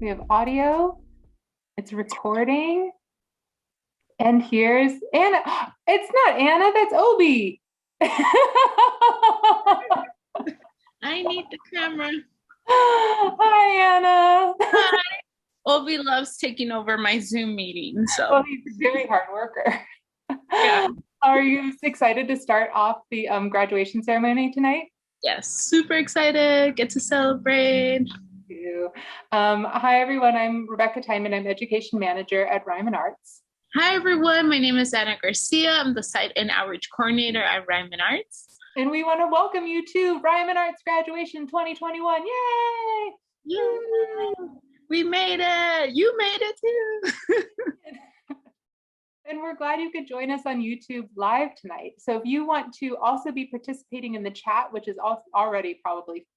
We have audio. It's recording. And here's Anna. It's not Anna, that's Obi. I need the camera. Hi, Anna. Hi. Obi loves taking over my Zoom meeting, so. Well, he's a very hard worker. Yeah. Are you excited to start off the graduation ceremony tonight? Yes, super excited. Get to celebrate. Hi, everyone. I'm Rebecca Tyman. I'm Education Manager at Ryman Arts. Hi, everyone. My name is Anna Garcia. I'm the Site and Outreach Coordinator at Ryman Arts. And we want to welcome you to Ryman Arts Graduation 2021. Yay! Yay! We made it. You made it too. And we're glad you could join us on YouTube live tonight. So if you want to also be participating in the chat, which is already probably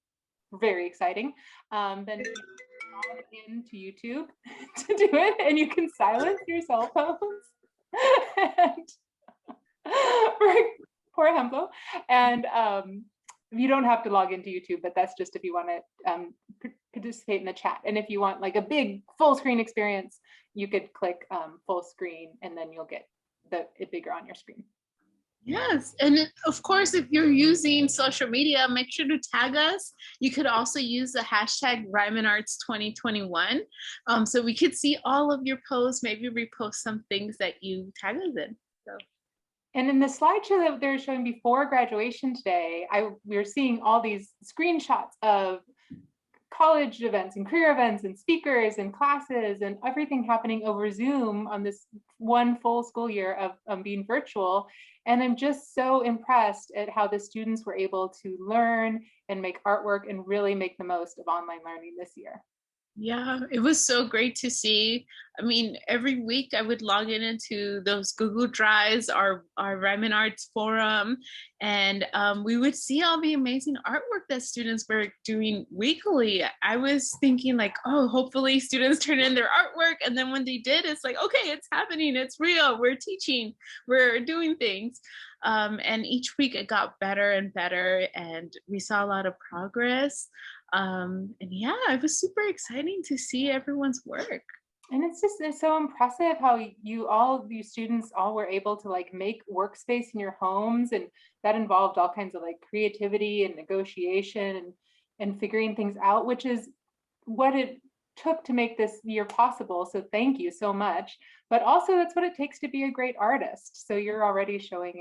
very exciting, then log into YouTube to do it, and you can silence your cell phones. And poor Hempo. And you don't have to log into YouTube, but that's just if you want to participate in the chat. And if you want like a big full screen experience, you could click full screen and then you'll get it bigger on your screen. Yes, and of course, if you're using social media, make sure to tag us. You could also use the hashtag Ryman Arts 2021, so we could see all of your posts, maybe repost some things that you tag us in. So. And in the slideshow that they're showing before graduation today, we were seeing all these screenshots of college events and career events and speakers and classes and everything happening over Zoom on this one full school year of being virtual. And I'm just so impressed at how the students were able to learn and make artwork and really make the most of online learning this year. Yeah, it was so great to see. I mean, every week I would log into those Google Drives, our Ryman Arts forum, and we would see all the amazing artwork that students were doing weekly. I was thinking like, oh, hopefully students turn in their artwork. And then when they did, it's like, okay, it's happening. It's real. We're teaching. We're doing things. And each week it got better and better. And we saw a lot of progress. And yeah, it was super exciting to see everyone's work. And it's so impressive how you students all were able to like make workspace in your homes, and that involved all kinds of like creativity and negotiation and figuring things out, which is what it took to make this year possible. So thank you so much. But also that's what it takes to be a great artist. So you're already showing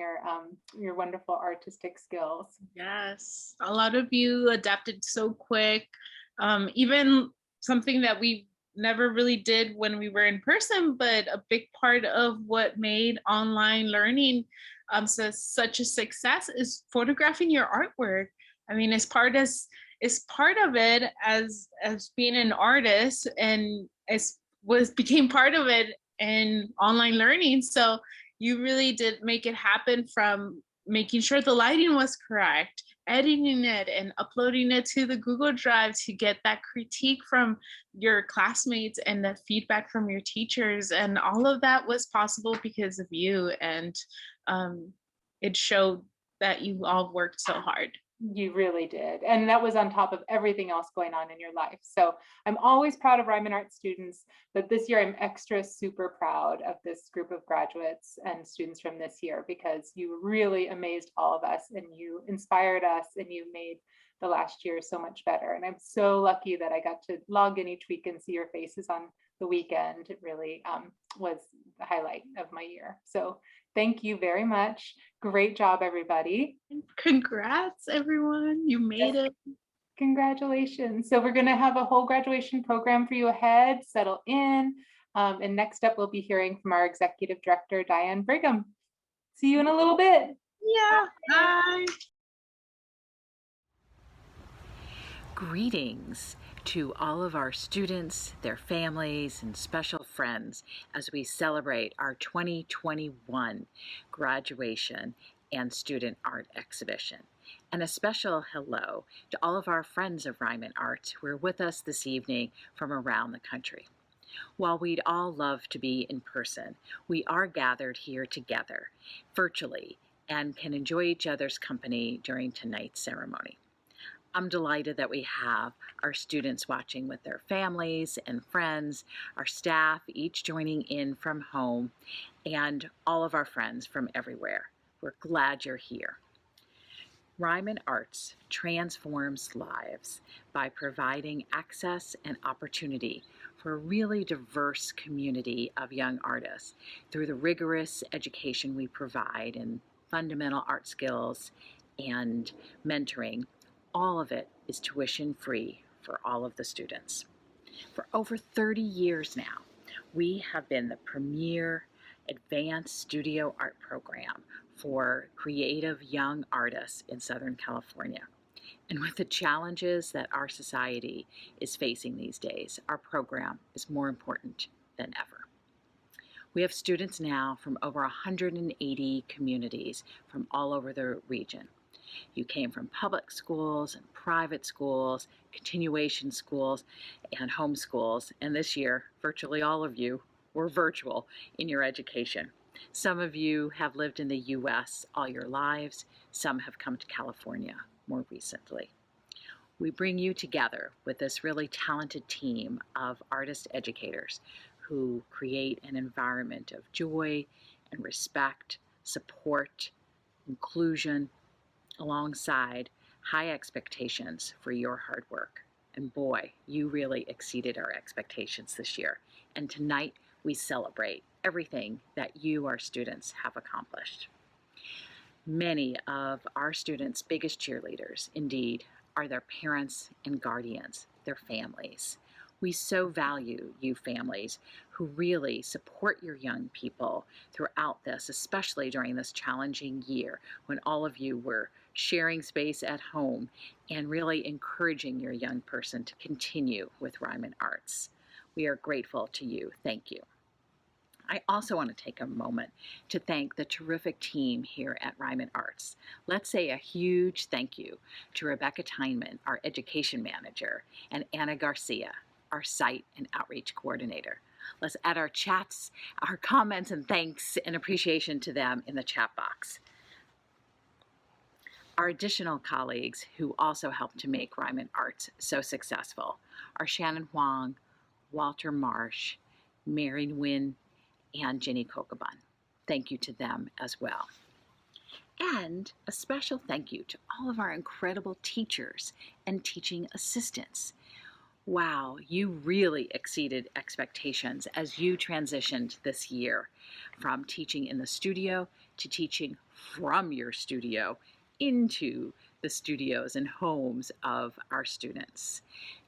your wonderful artistic skills. Yes, a lot of you adapted so quick. Even something that we never really did when we were in person, but a big part of what made online learning such a success is photographing your artwork. I mean, it's part of it as being an artist, and became part of it in online learning. So you really did make it happen, from making sure the lighting was correct, editing it and uploading it to the Google Drive to get that critique from your classmates and the feedback from your teachers. And all of that was possible because of you. And it showed that you all worked so hard. You really did. And that was on top of everything else going on in your life. So I'm always proud of Ryman Arts students, but this year I'm extra super proud of this group of graduates and students from this year, because you really amazed all of us and you inspired us and you made the last year so much better. And I'm so lucky that I got to log in each week and see your faces on the weekend. It really was the highlight of my year. So thank you very much. Great job, everybody. Congrats, everyone. You made it. Congratulations. So we're going to have a whole graduation program for you ahead. Settle in. And next up, we'll be hearing from our Executive Director, Diane Brigham. See you in a little bit. Yeah. Bye. Greetings to all of our students, their families, and special friends as we celebrate our 2021 graduation and student art exhibition. And a special hello to all of our friends of Ryman Arts who are with us this evening from around the country. While we'd all love to be in person, we are gathered here together virtually and can enjoy each other's company during tonight's ceremony. I'm delighted that we have our students watching with their families and friends, our staff each joining in from home, and all of our friends from everywhere. We're glad you're here. Ryman Arts transforms lives by providing access and opportunity for a really diverse community of young artists through the rigorous education we provide in fundamental art skills and mentoring. All of it is tuition free for all of the students. For over 30 years now, we have been the premier advanced studio art program for creative young artists in Southern California. And with the challenges that our society is facing these days, our program is more important than ever. We have students now from over 180 communities from all over the region. You came from public schools and private schools, continuation schools, and homeschools, and this year, virtually all of you were virtual in your education. Some of you have lived in the U.S. all your lives. Some have come to California more recently. We bring you together with this really talented team of artist educators who create an environment of joy and respect, support, inclusion, alongside high expectations for your hard work. And boy, you really exceeded our expectations this year. And tonight we celebrate everything that you, our students, have accomplished. Many of our students' biggest cheerleaders, indeed, are their parents and guardians, their families. We so value you families who really support your young people throughout this, especially during this challenging year when all of you were sharing space at home and really encouraging your young person to continue with Ryman Arts. We are grateful to you. Thank you. I also want to take a moment to thank the terrific team here at Ryman Arts. Let's say a huge thank you to Rebecca Tyneman, our education manager, and Anna Garcia, our site and outreach coordinator. Let's add our chats, our comments, and thanks and appreciation to them in the chat box. Our additional colleagues who also helped to make Ryman Arts so successful are Shannon Huang, Walter Marsh, Mary Nguyen, and Jenny Kokobun. Thank you to them as well. And a special thank you to all of our incredible teachers and teaching assistants. Wow, you really exceeded expectations as you transitioned this year from teaching in the studio to teaching from your studio into the studios and homes of our students.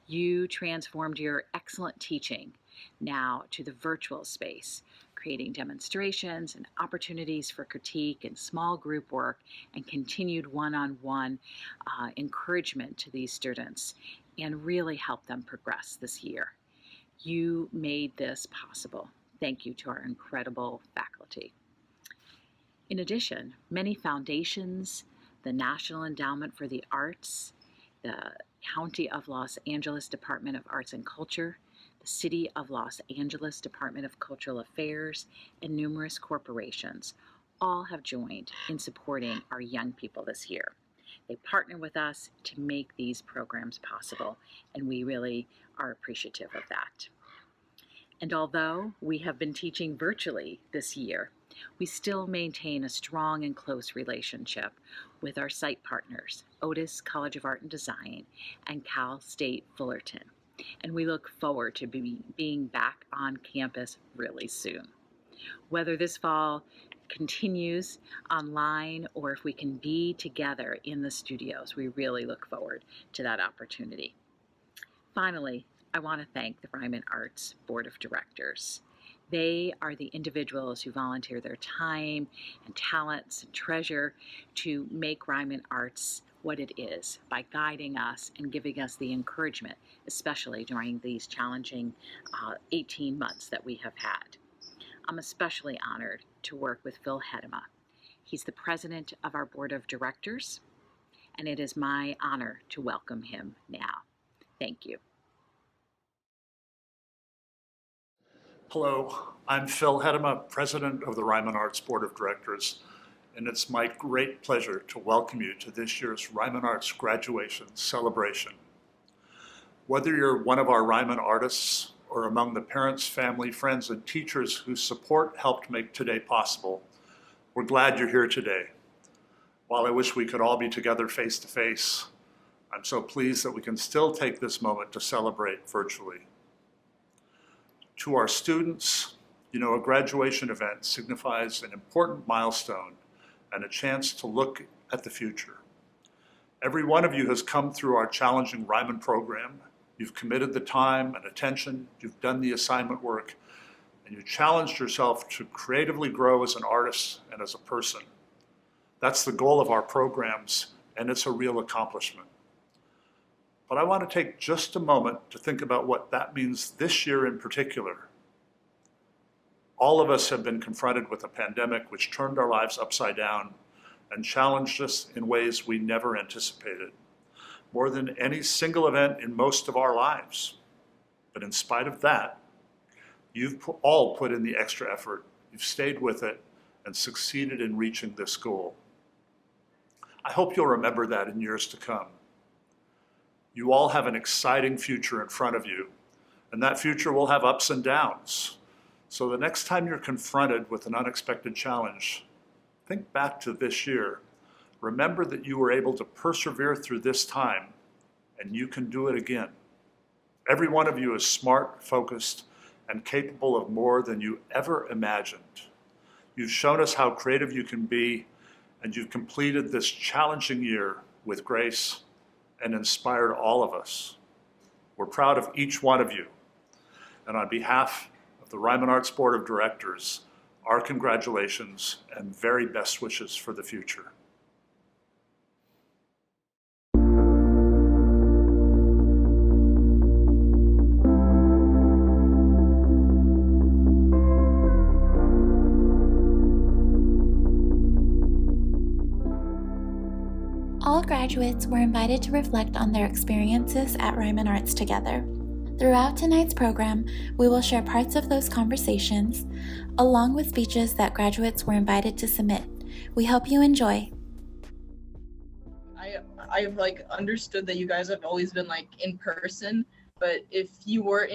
You transformed your excellent teaching now to the virtual space, creating demonstrations and opportunities for critique and small group work and continued one-on-one encouragement to these students and really help them progress this year. You made this possible. Thank you to our incredible faculty. In addition, many foundations, the National Endowment for the Arts, the County of Los Angeles Department of Arts and Culture, the City of Los Angeles Department of Cultural Affairs, and numerous corporations all have joined in supporting our young people this year. They partner with us to make these programs possible, and we really are appreciative of that. And although we have been teaching virtually this year, we still maintain a strong and close relationship with our site partners, Otis College of Art and Design and Cal State Fullerton. And we look forward to being back on campus really soon. Whether this fall continues online or if we can be together in the studios, we really look forward to that opportunity. Finally, I want to thank the Ryman Arts Board of Directors. They are the individuals who volunteer their time and talents and treasure to make Ryman Arts what it is by guiding us and giving us the encouragement, especially during these challenging 18 months that we have had. I'm especially honored to work with Phil Hedema. He's the president of our board of directors, and it is my honor to welcome him now. Thank you. Hello, I'm Phil Hedema, president of the Ryman Arts Board of Directors, and it's my great pleasure to welcome you to this year's Ryman Arts graduation celebration. Whether you're one of our Ryman artists or among the parents, family, friends, and teachers whose support helped make today possible, we're glad you're here today. While I wish we could all be together face to face, I'm so pleased that we can still take this moment to celebrate virtually. To our students, you know, a graduation event signifies an important milestone and a chance to look at the future. Every one of you has come through our challenging Ryman program. You've committed the time and attention, you've done the assignment work, and you challenged yourself to creatively grow as an artist and as a person. That's the goal of our programs, and it's a real accomplishment. But I want to take just a moment to think about what that means this year in particular. All of us have been confronted with a pandemic which turned our lives upside down and challenged us in ways we never anticipated, more than any single event in most of our lives. But in spite of that, you've all put in the extra effort, you've stayed with it, and succeeded in reaching this goal. I hope you'll remember that in years to come. You all have an exciting future in front of you, and that future will have ups and downs. So the next time you're confronted with an unexpected challenge, think back to this year. Remember that you were able to persevere through this time, and you can do it again. Every one of you is smart, focused, and capable of more than you ever imagined. You've shown us how creative you can be, and you've completed this challenging year with grace and inspired all of us. We're proud of each one of you. And on behalf of the Ryman Arts Board of Directors, our congratulations and very best wishes for the future. All graduates were invited to reflect on their experiences at Ryman Arts together. Throughout tonight's program, we will share parts of those conversations, along with speeches that graduates were invited to submit. We hope you enjoy. I've like understood that you guys have always been like in person, but if you were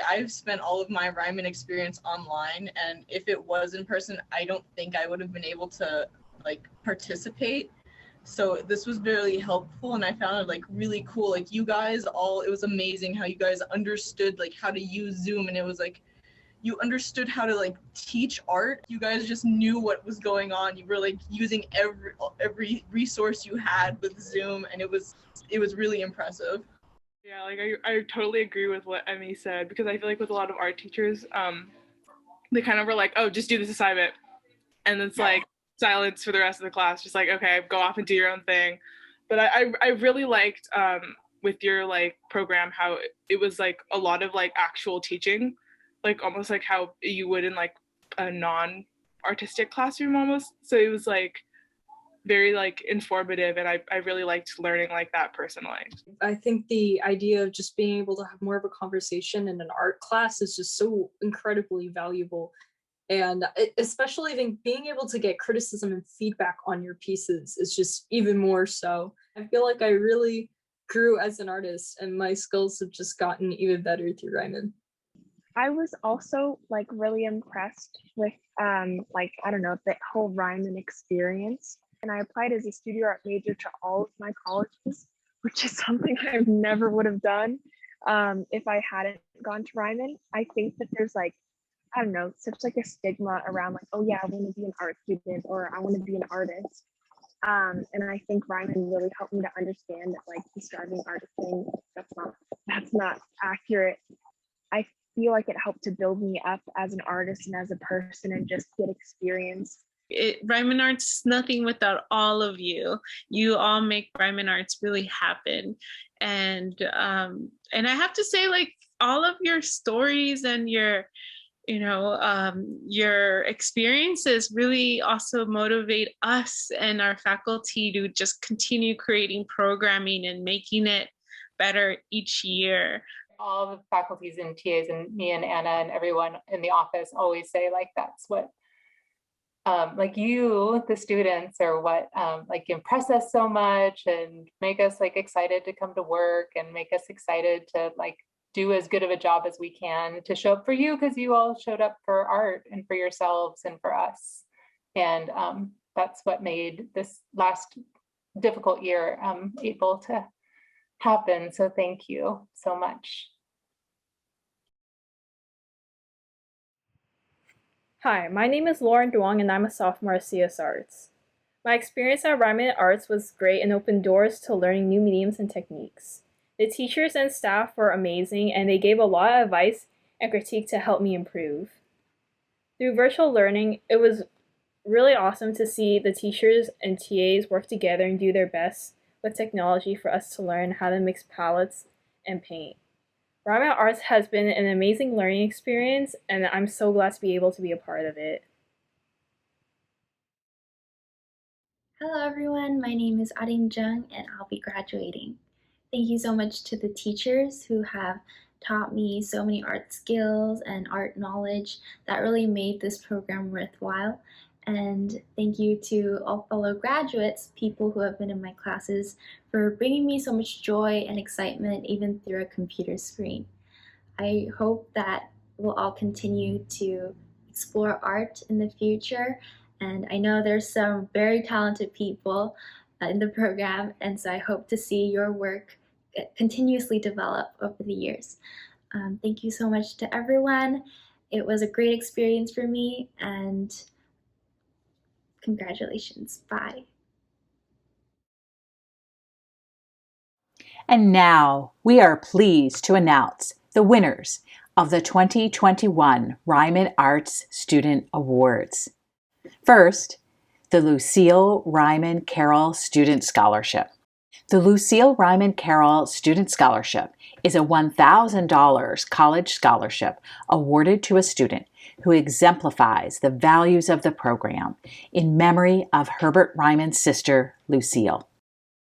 I've spent all of my Ryman experience online, and if it was in person, I don't think I would have been able to like participate. So this was very helpful, and I found it like really cool. Like you guys all, it was amazing how you guys understood like how to use Zoom, and it was like you understood how to like teach art. You guys just knew what was going on. You were like using every resource you had with Zoom, and it was really impressive. Yeah, like I totally agree with what Emmy said, because I feel like with a lot of art teachers, they kind of were like, oh, just do this assignment, and it's like silence for the rest of the class, just like, okay, go off and do your own thing. But I really liked with your like program how it was like a lot of like actual teaching, like almost like how you would in like a non-artistic classroom almost. So it was like very like informative, and I really liked learning like that personally. I think the idea of just being able to have more of a conversation in an art class is just so incredibly valuable. And especially I think being able to get criticism and feedback on your pieces is just even more so. I feel like I really grew as an artist, and my skills have just gotten even better through Ryman. I was also like really impressed with like, I don't know, the whole Ryman experience. And I applied as a studio art major to all of my colleges, which is something I never would have done if I hadn't gone to Ryman. I think that there's like, I don't know, such like a stigma around like, oh yeah, I want to be an art student, or I want to be an artist. And I think Ryman really helped me to understand that like the starving artist thing, that's not accurate. I feel like it helped to build me up as an artist and as a person, and just get experience. Ryman Arts, nothing without all of you. You all make Ryman Arts really happen. And I have to say, like, all of your stories and your experiences really also motivate us and our faculty to just continue creating programming and making it better each year. All the faculties and TAs and me and Anna and everyone in the office always say like that's what like you, the students, are what like impress us so much and make us like excited to come to work and make us excited to like do as good of a job as we can to show up for you, because you all showed up for art and for yourselves and for us. And that's what made this last difficult year able to happen. So thank you so much. Hi, my name is Lauren Duong and I'm a sophomore at CS Arts. My experience at Ryman Arts was great and opened doors to learning new mediums and techniques. The teachers and staff were amazing and they gave a lot of advice and critique to help me improve. Through virtual learning, it was really awesome to see the teachers and TAs work together and do their best with technology for us to learn how to mix palettes and paint. Ryman Arts has been an amazing learning experience, and I'm so glad to be able to be a part of it. Hello everyone, my name is Arin Jung and I'll be graduating. Thank you so much to the teachers who have taught me so many art skills and art knowledge that really made this program worthwhile. And thank you to all fellow graduates, people who have been in my classes, for bringing me so much joy and excitement even through a computer screen. I hope that we'll all continue to explore art in the future. And I know there's some very talented people in the program, and so I hope to see your work continuously develop over the years. Thank you so much to everyone. It was a great experience for me, and congratulations. Bye. And now we are pleased to announce the winners of the 2021 Ryman Arts Student Awards. First, the Lucille Ryman Carroll Student Scholarship. The Lucille Ryman Carroll Student Scholarship is a $1,000 college scholarship awarded to a student who exemplifies the values of the program in memory of Herbert Ryman's sister, Lucille.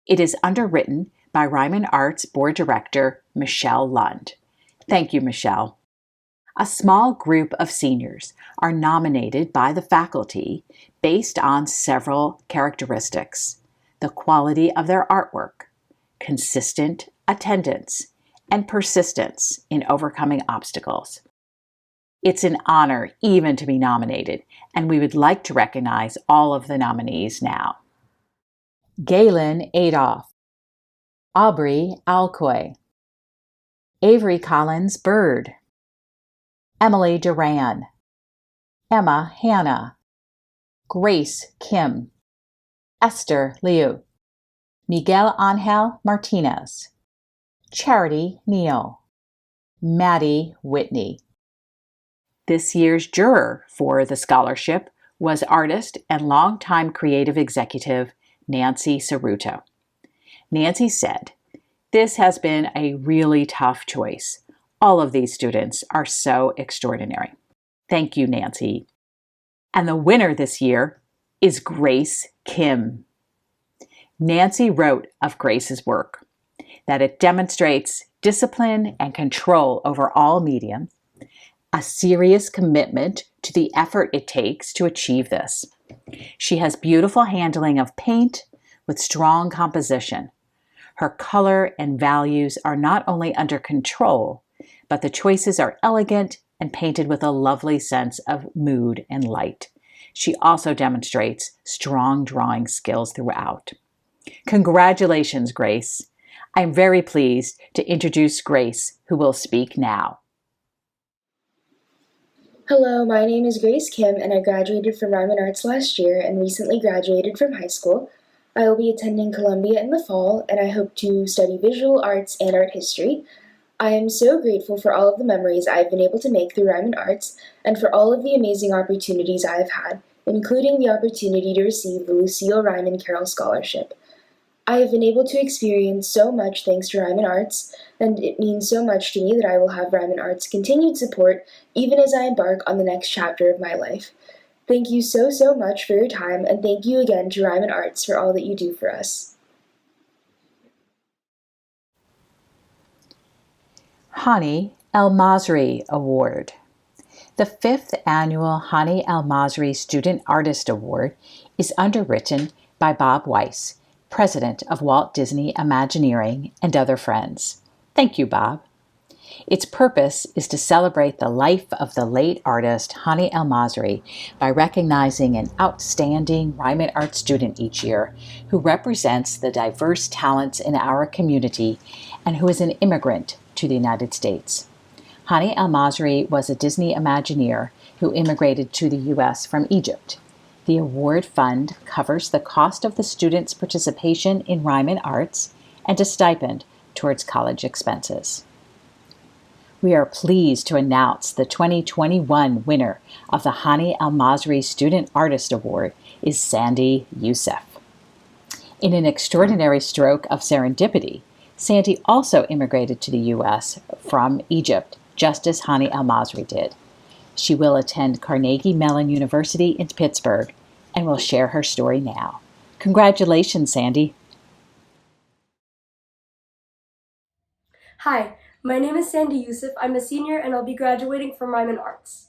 It is underwritten by Ryman Arts Board Director Michelle Lund. Thank you, Michelle. A small group of seniors are nominated by the faculty based on several characteristics: the quality of their artwork, consistent attendance, and persistence in overcoming obstacles. It's an honor even to be nominated, and we would like to recognize all of the nominees now. Galen Adolph, Aubrey Alcoy, Avery Collins Bird, Emily Duran, Emma Hanna, Grace Kim, Esther Liu, Miguel Angel Martinez, Charity Neal, Maddie Whitney. This year's juror for the scholarship was artist and longtime creative executive Nancy Cerruto. Nancy said, "This has been a really tough choice. All of these students are so extraordinary." Thank you, Nancy. And the winner this year is Grace Kim. Nancy wrote of Grace's work that it demonstrates discipline and control over all mediums, a serious commitment to the effort it takes to achieve this. She has beautiful handling of paint with strong composition. Her color and values are not only under control, but the choices are elegant and painted with a lovely sense of mood and light. She also demonstrates strong drawing skills throughout. Congratulations, Grace. I'm very pleased to introduce Grace, who will speak now. Hello, my name is Grace Kim, and I graduated from Ryman Arts last year and recently graduated from high school. I will be attending Columbia in the fall, and I hope to study visual arts and art history. I am so grateful for all of the memories I've been able to make through Ryman Arts and for all of the amazing opportunities I have had, including the opportunity to receive the Lucille Ryman Carroll Scholarship. I have been able to experience so much thanks to Ryman Arts, and it means so much to me that I will have Ryman Arts' continued support even as I embark on the next chapter of my life. Thank you so much for your time, and thank you again to Ryman Arts for all that you do for us. Hani El Masri Award. The 5th annual Hani Masri Student Artist Award is underwritten by Bob Weiss, president of Walt Disney Imagineering and other friends. Thank you, Bob. Its purpose is to celebrate the life of the late artist Hani Masri by recognizing an outstanding Ryman Arts student each year who represents the diverse talents in our community and who is an immigrant to the United States. Hani Masri was a Disney Imagineer who immigrated to the U.S. from Egypt. The award fund covers the cost of the student's participation in Ryman Arts and a stipend towards college expenses. We are pleased to announce the 2021 winner of the Hani Masri Student Artist Award is Sandy Youssef. In an extraordinary stroke of serendipity, Sandy also immigrated to the U.S. from Egypt, just as Hani Masri did. She will attend Carnegie Mellon University in Pittsburgh and will share her story now. Congratulations, Sandy. Hi, my name is Sandy Youssef. I'm a senior and I'll be graduating from Ryman Arts.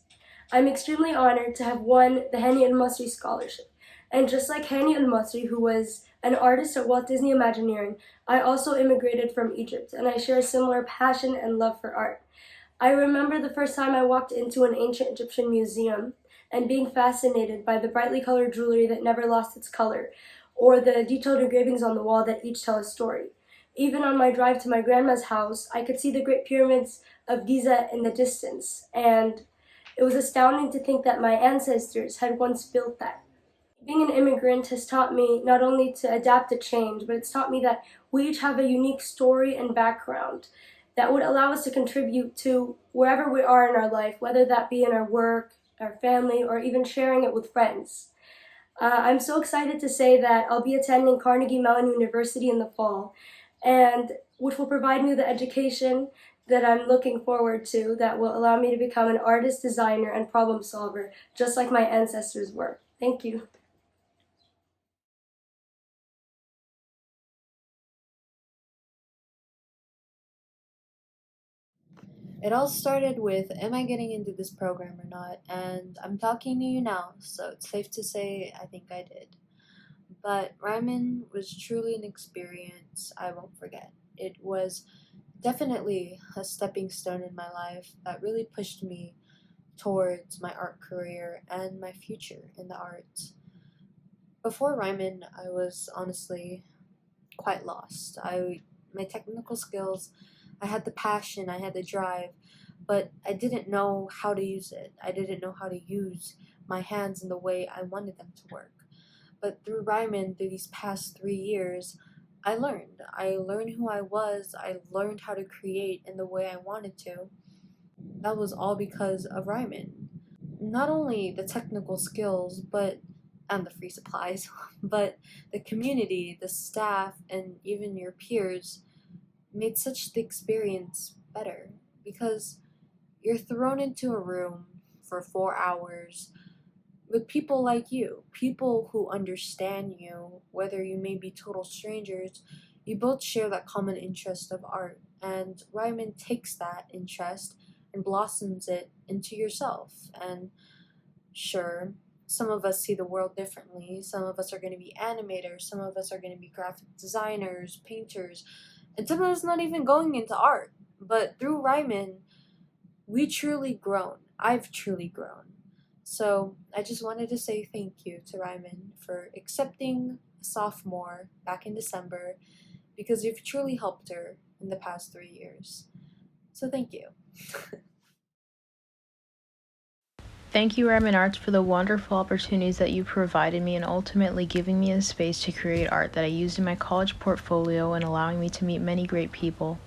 I'm extremely honored to have won the Hani Masri Scholarship. And just like Hani Masri, who was an artist at Walt Disney Imagineering, I also immigrated from Egypt, and I share a similar passion and love for art. I remember the first time I walked into an ancient Egyptian museum and being fascinated by the brightly colored jewelry that never lost its color, or the detailed engravings on the wall that each tell a story. Even on my drive to my grandma's house, I could see the Great Pyramids of Giza in the distance, and it was astounding to think that my ancestors had once built that. Being an immigrant has taught me not only to adapt to change, but it's taught me that we each have a unique story and background that would allow us to contribute to wherever we are in our life, whether that be in our work, our family, or even sharing it with friends. I'm so excited to say that I'll be attending Carnegie Mellon University in the fall, and which will provide me the education that I'm looking forward to that will allow me to become an artist, designer, and problem solver, just like my ancestors were. Thank you. It all started with, am I getting into this program or not? And I'm talking to you now, so it's safe to say I think I did. But Ryman was truly an experience I won't forget. It was definitely a stepping stone in my life that really pushed me towards my art career and my future in the arts. Before Ryman, I was honestly quite lost. My technical skills, I had the passion, I had the drive, but I didn't know how to use it. I didn't know how to use my hands in the way I wanted them to work. But through Ryman, through these past 3 years, I learned. I learned who I was. I learned how to create in the way I wanted to. That was all because of Ryman. Not only the technical skills, and the free supplies, but the community, the staff, and even your peers made such the experience better, because you're thrown into a room for 4 hours with people like you, people who understand you, whether you may be total strangers. You both share that common interest of art, and Ryman takes that interest and blossoms it into yourself. And sure, some of us see the world differently. Some of us are going to be animators, some of us are going to be graphic designers, painters, and some of us not even going into art. But through Ryman, we truly grown. I've truly grown. So I just wanted to say thank you to Ryman for accepting a sophomore back in December, because you've truly helped her in the past 3 years. So thank you. Thank you, Ryman Arts, for the wonderful opportunities that you provided me and ultimately giving me a space to create art that I used in my college portfolio and allowing me to meet many great people.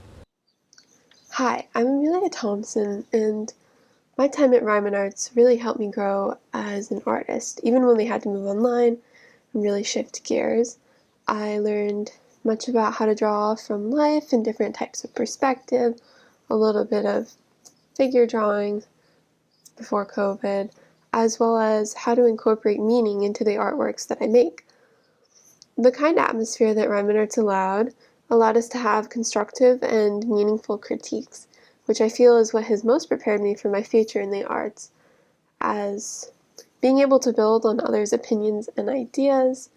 Hi, I'm Amelia Thompson, and my time at Ryman Arts really helped me grow as an artist. Even when we had to move online and really shift gears, I learned much about how to draw from life and different types of perspective, a little bit of figure drawing before COVID, as well as how to incorporate meaning into the artworks that I make. The kind atmosphere that Ryman Arts allowed us to have constructive and meaningful critiques, which I feel is what has most prepared me for my future in the arts. as being able to build on others' opinions and ideas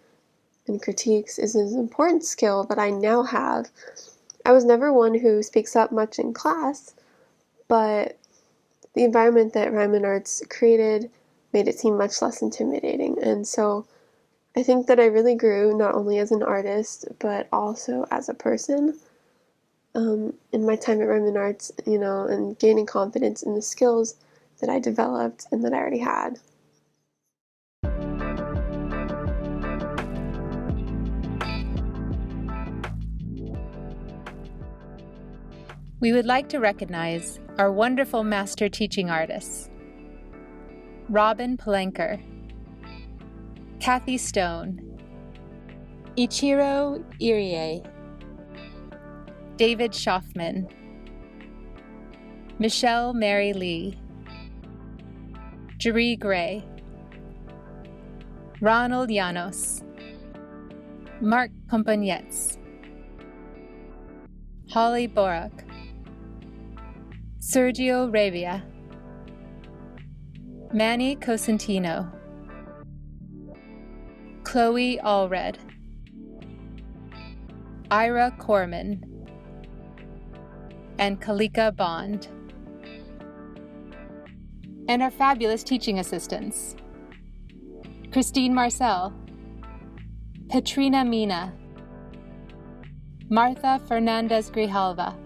and critiques is an important skill that I now have. I was never one who speaks up much in class, but the environment that Ryman Arts created made it seem much less intimidating. And so I think that I really grew not only as an artist, but also as a person in my time at Ryman Arts, and gaining confidence in the skills that I developed and that I already had. We would like to recognize our wonderful master teaching artists: Robin Palenker, Kathy Stone, Ichiro Irie, David Schaffman, Michelle Mary Lee, Jeree Gray, Ronald Deanos, Mark Compagnetz, Holly Borak, Sergio Ravia, Manny Cosentino, Chloe Allred, Ira Corman, and Kalika Bond. And our fabulous teaching assistants: Christine Marcel, Petrina Mina, Martha Fernandez Grijalva,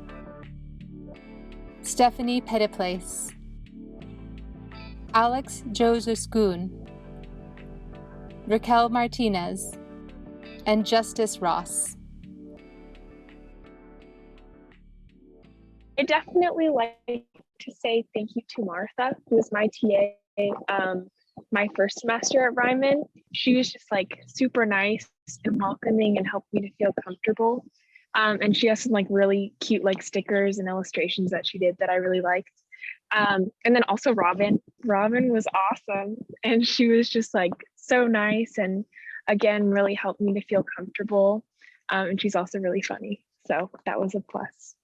Stephanie Petitplace, Alex Josuskun, Raquel Martinez, and Justice Ross. I definitely like to say thank you to Martha, who was my TA my first semester at Ryman. She was just like super nice and welcoming and helped me to feel comfortable. And she has some like really cute like stickers and illustrations that she did that I really liked. And then also Robin. Robin was awesome, and she was just like so nice and again really helped me to feel comfortable. And she's also really funny, so that was a plus.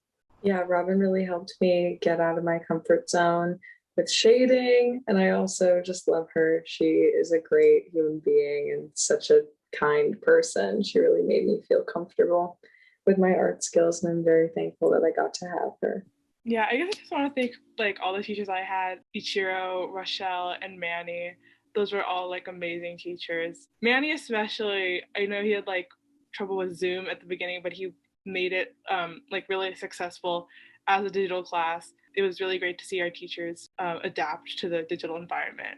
Yeah, Robin really helped me get out of my comfort zone with shading, and I also just love her. She is a great human being and such a kind person. She really made me feel comfortable with my art skills, and I'm very thankful that I got to have her. Yeah, I guess I just want to thank like all the teachers I had: Ichiro, Rochelle, and Manny. Those were all like amazing teachers. Manny especially, I know he had like trouble with Zoom at the beginning, but he made it like really successful as a digital class. It was really great to see our teachers adapt to the digital environment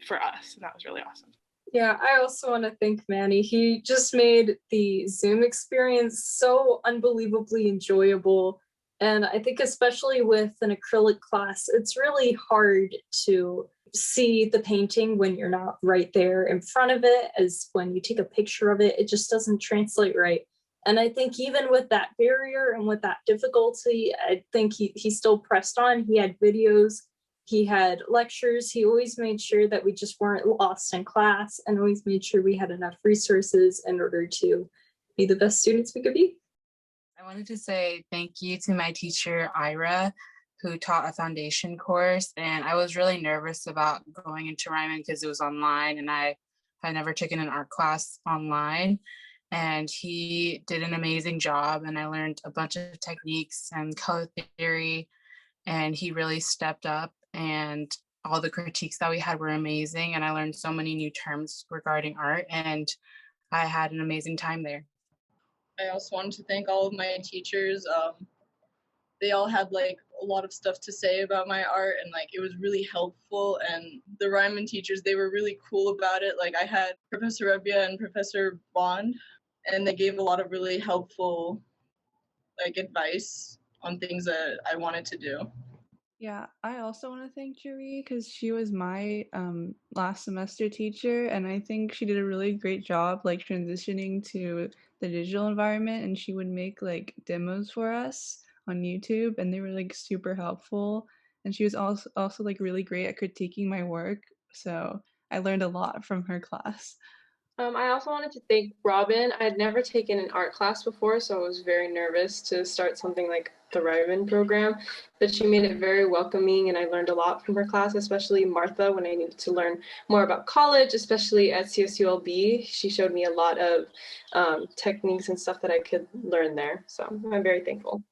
for us, and that was really awesome. Yeah, I also want to thank Manny. He just made the Zoom experience so unbelievably enjoyable. And I think especially with an acrylic class, it's really hard to see the painting when you're not right there in front of it, as when you take a picture of it, it just doesn't translate right. And I think even with that barrier and with that difficulty, I think he still pressed on. He had videos, he had lectures. He always made sure that we just weren't lost in class, and always made sure we had enough resources in order to be the best students we could be. I wanted to say thank you to my teacher, Ira, who taught a foundation course. And I was really nervous about going into Ryman because it was online, and I had never taken an art class online. And he did an amazing job, and I learned a bunch of techniques and color theory, and he really stepped up, and all the critiques that we had were amazing, and I learned so many new terms regarding art, and I had an amazing time there. I also wanted to thank all of my teachers. They all had like a lot of stuff to say about my art, and like it was really helpful. And the Ryman teachers, they were really cool about it. Like I had Professor Rebia and Professor Bond, and they gave a lot of really helpful like advice on things that I wanted to do. Yeah, I also want to thank Jeree because she was my last semester teacher, and I think she did a really great job like transitioning to the digital environment, and she would make like demos for us on YouTube, and they were like super helpful, and she was also like really great at critiquing my work, so I learned a lot from her class. I also wanted to thank Robin. I had never taken an art class before, so I was very nervous to start something like the Ryman program, but she made it very welcoming and I learned a lot from her class, especially Martha when I needed to learn more about college, especially at CSULB. She showed me a lot of techniques and stuff that I could learn there, so I'm very thankful.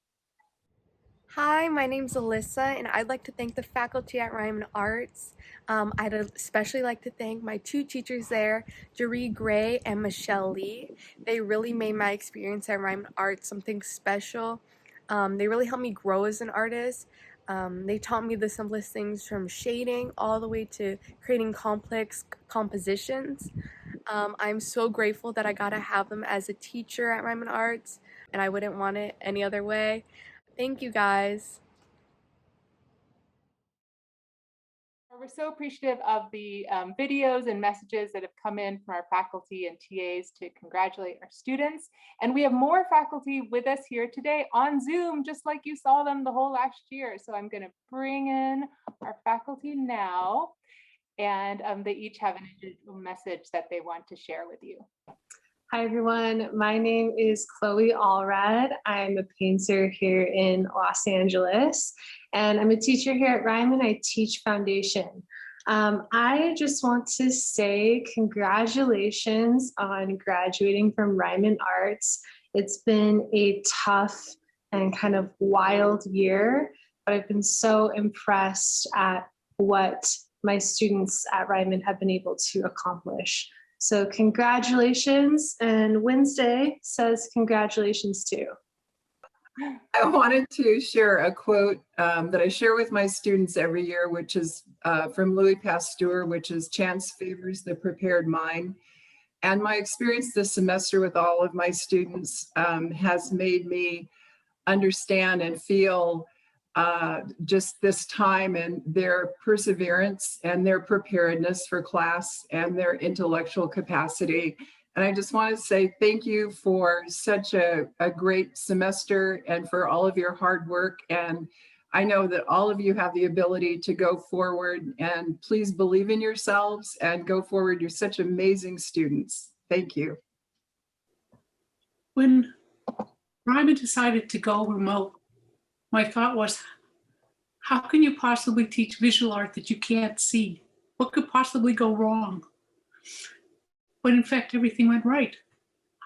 Hi, my name's Alyssa, and I'd like to thank the faculty at Ryman Arts. I'd especially like to thank my two teachers there, Jeree Gray and Michelle Lee. They really made my experience at Ryman Arts something special. They really helped me grow as an artist. They taught me the simplest things from shading all the way to creating complex compositions. I'm so grateful that I got to have them as a teacher at Ryman Arts, and I wouldn't want it any other way. Thank you guys. We're so appreciative of the videos and messages that have come in from our faculty and TAs to congratulate our students. And we have more faculty with us here today on Zoom, just like you saw them the whole last year. So I'm going to bring in our faculty now, and they each have an individual message that they want to share with you. Hi everyone, my name is Chloe Allrad. I'm a painter here in Los Angeles, and I'm a teacher here at Ryman. I teach foundation. I just want to say congratulations on graduating from Ryman Arts. It's been a tough and kind of wild year, but I've been so impressed at what my students at Ryman have been able to accomplish. So congratulations, and Wednesday says congratulations too. I wanted to share a quote that I share with my students every year, which is from Louis Pasteur, which is "Chance favors the prepared mind." And my experience this semester with all of my students has made me understand and feel just this time and their perseverance and their preparedness for class and their intellectual capacity. And I just want to say thank you for such a great semester and for all of your hard work. And I know that all of you have the ability to go forward, and please believe in yourselves and go forward. You're such amazing students. Thank you. When Ryman decided to go remote, my thought was, how can you possibly teach visual art that you can't see? What could possibly go wrong? But in fact, everything went right.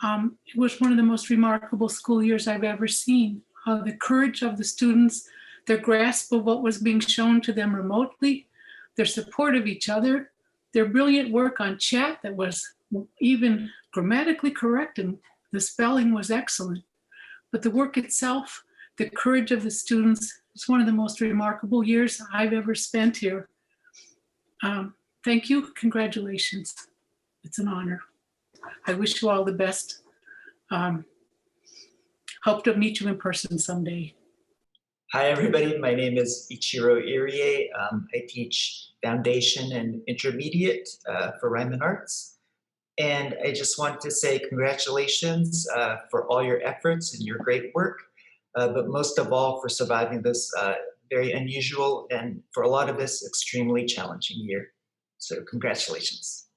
It was one of the most remarkable school years I've ever seen. The courage of the students, their grasp of what was being shown to them remotely, their support of each other, their brilliant work on chat that was even grammatically correct and the spelling was excellent. But the work itself, the courage of the students, it's one of the most remarkable years I've ever spent here. Thank you, congratulations. It's an honor. I wish you all the best. Hope to meet you in person someday. Hi everybody, my name is Ichiro Irie. I teach foundation and intermediate for Ryman Arts. And I just want to say congratulations for all your efforts and your great work. But most of all for surviving this very unusual and for a lot of us extremely challenging year. So congratulations.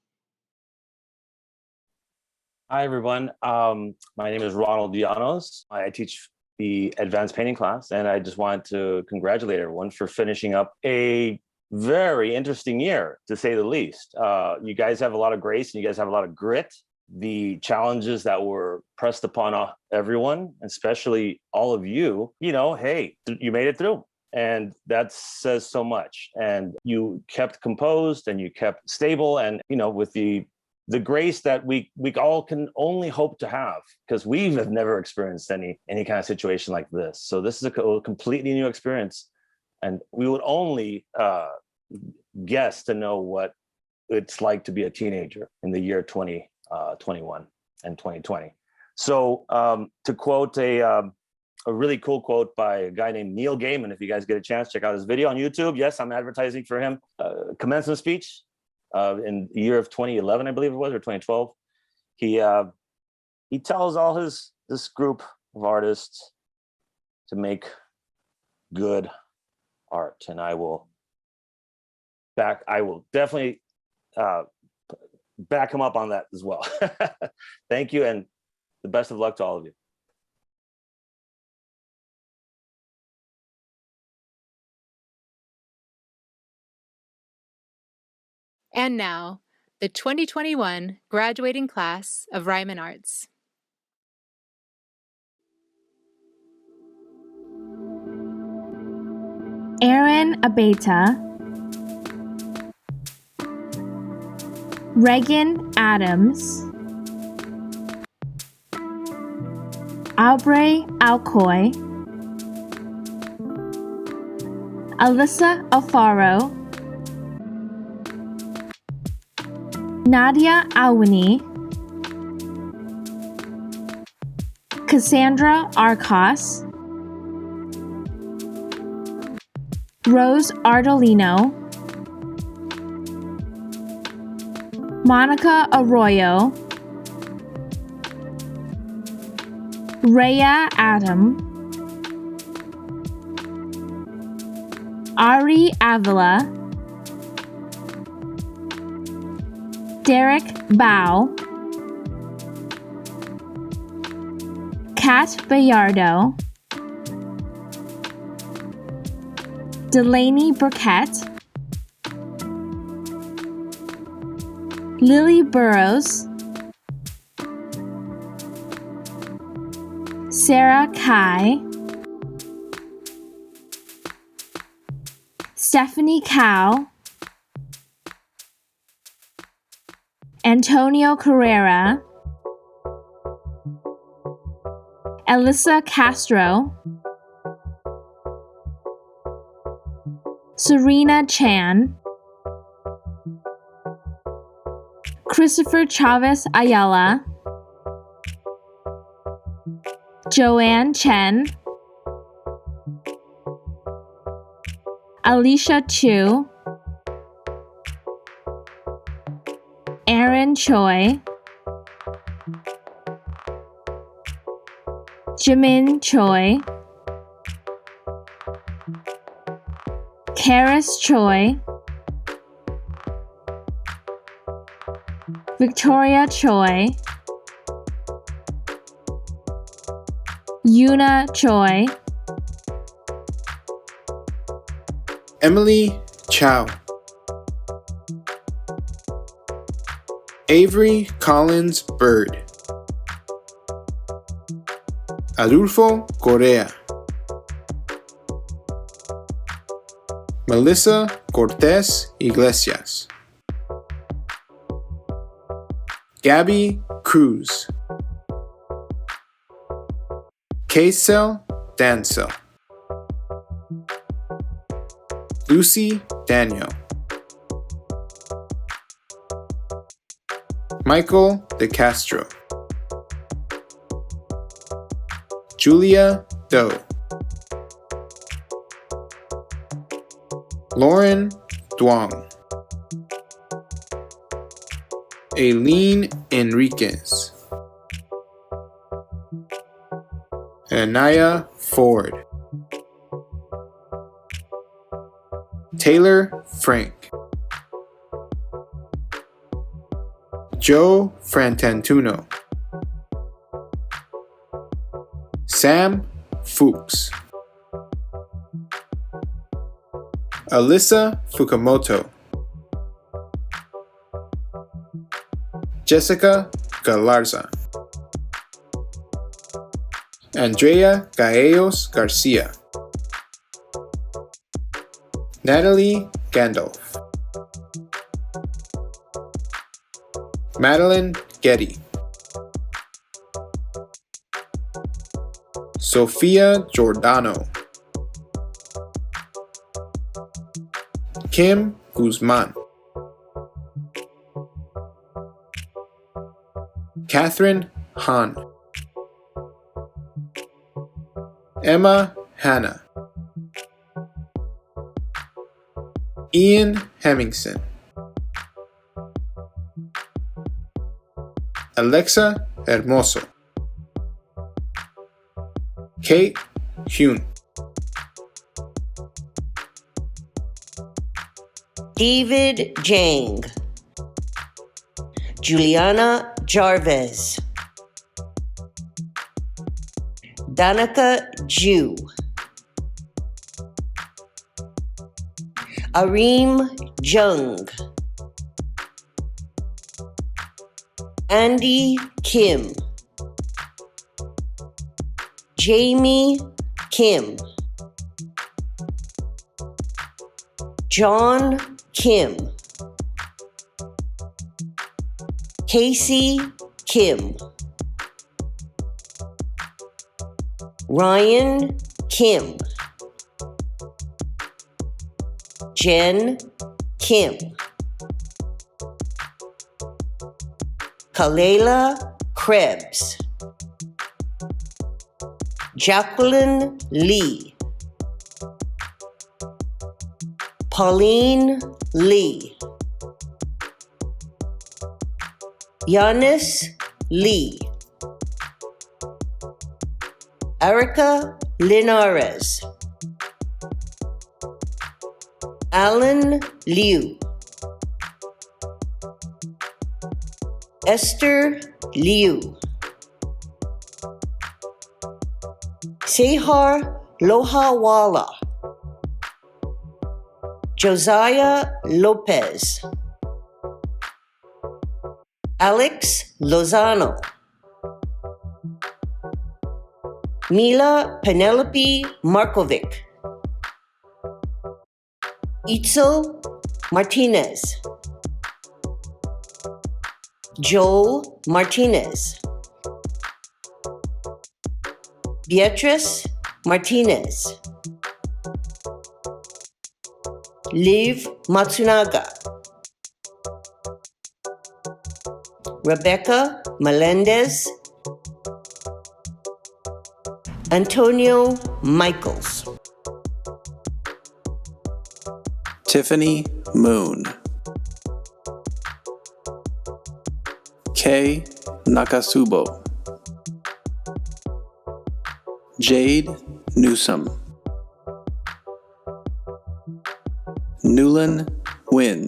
Hi everyone, my name is Ronald Deanos. I teach the advanced painting class, and I just wanted to congratulate everyone for finishing up a very interesting year, to say the least. You guys have a lot of grace and you guys have a lot of grit. The challenges that were pressed upon everyone, especially all of you, hey, you made it through. And that says so much. And you kept composed and you kept stable, and, with the grace that we all can only hope to have, because we have never experienced any kind of situation like this. So this is a completely new experience. And we would only guess to know what it's like to be a teenager in the year 2021 and 2020. So to quote a really cool quote by a guy named Neil Gaiman, if you guys get a chance, check out his video on YouTube. Yes, I'm advertising for him. Commencement speech in the year of 2011, I believe it was, or 2012. He tells all this group of artists to make good art, and I will definitely back him up on that as well. Thank you, and the best of luck to all of you. And now, the 2021 graduating class of Ryman Arts. Aaron Abeta, Regan Adams, Aubrey Alcoy, Alyssa Alfaro, Nadia Alwini, Cassandra Arcos, Rose Ardolino, Monica Arroyo, Rhea Adam, Ari Avila, Derek Bao, Kat Bayardo, Delaney Burkett, Lily Burrows, Sarah Kai, Stephanie Cow, Antonio Carrera, Alyssa Castro, Serena Chan, Christopher Chavez Ayala, Joanne Chen, Alicia Chu, Aaron Choi, Jimin Choi, Karis Choi, Victoria Choi, Yuna Choi, Emily Chow, Avery Collins Bird, Adolfo Correa, Melissa Cortez Iglesias, Gabby Cruz, Kaysel Dansel, Lucy Daniel, Michael De Castro, Julia Doe, Lauren Duong, Aileen Enriquez, Anaya Ford, Taylor Frank, Joe Frantantuno, Sam Fuchs, Alyssa Fukamoto, Jessica Galarza, Andrea Gallegos Garcia, Natalie Gandalf, Madeline Getty, Sophia Giordano, Kim Guzman, Catherine Han, Emma Hanna, Ian Hemmingson, Alexa Hermoso, Kate Hune, David Jang, Juliana Jarvis, Danica Jew, Areem Jung, Andy Kim, Jamie Kim, John Kim, Casey Kim, Ryan Kim, Jen Kim, Kalela Krebs, Jacqueline Lee, Pauline Lee, Giannis Lee, Erica Linares, Alan Liu, Esther Liu, Sehar Lohawala, Josiah Lopez, Alex Lozano, Mila Penelope Markovic, Itzel Martinez, Joel Martinez, Beatrice Martinez, Liv Matsunaga, Rebecca Melendez, Antonio Michaels, Tiffany Moon, Kei Nakasubo, Jade Newsom, Newlin Wynn,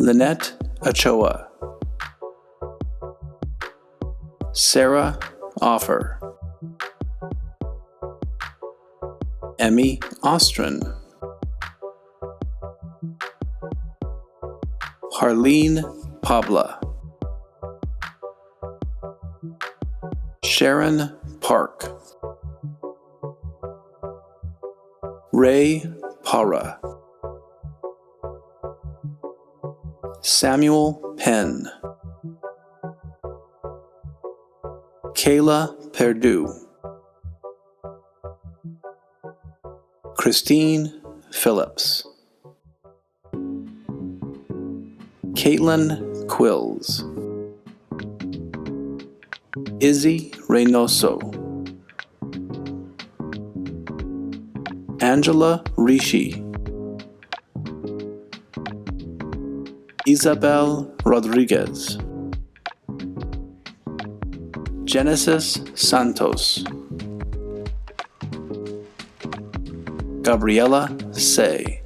Lynette Ochoa, Sarah Offer, Emmy Ostrin, Harleen Pabla, Sharon Park, Ray Para, Samuel Penn, Kayla Perdue, Christine Phillips, Caitlin Quills, Izzy Reynoso, Angela Rishi, Isabel Rodriguez, Genesis Santos, Gabriela Say,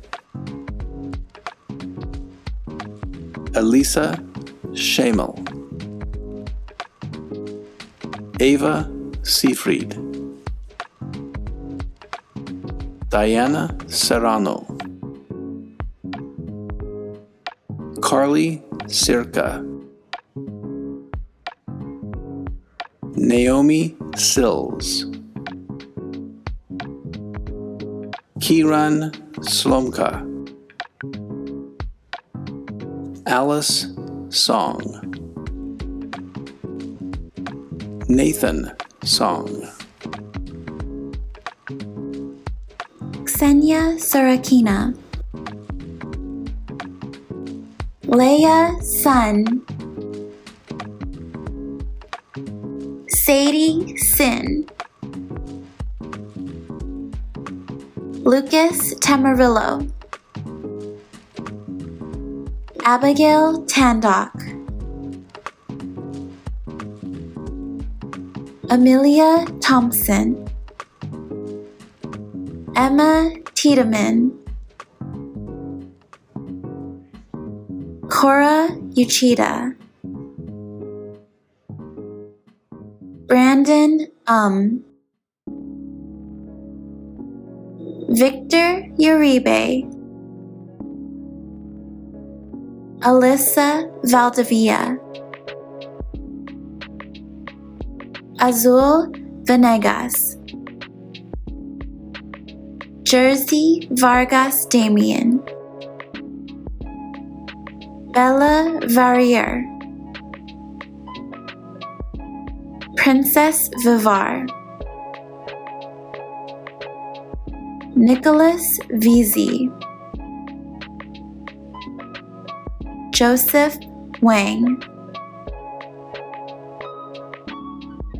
Elisa Shamel, Ava Seafried, Diana Serrano, Carly Circa, Naomi Sills, Kiran Slomka, Alice Song, Nathan Song, Ksenia Sorakina, Leia Sun, Sadie Sin, Lucas Tamarillo, Abigail Tandock, Amelia Thompson, Emma Tiedemann, Cora Uchida, Brandon Victor Uribe, Alyssa Valdivia, Azul Venegas, Jersey Vargas Damian, Bella Varrier, Princess Vivar, Nicholas Vizi, Joseph Wang,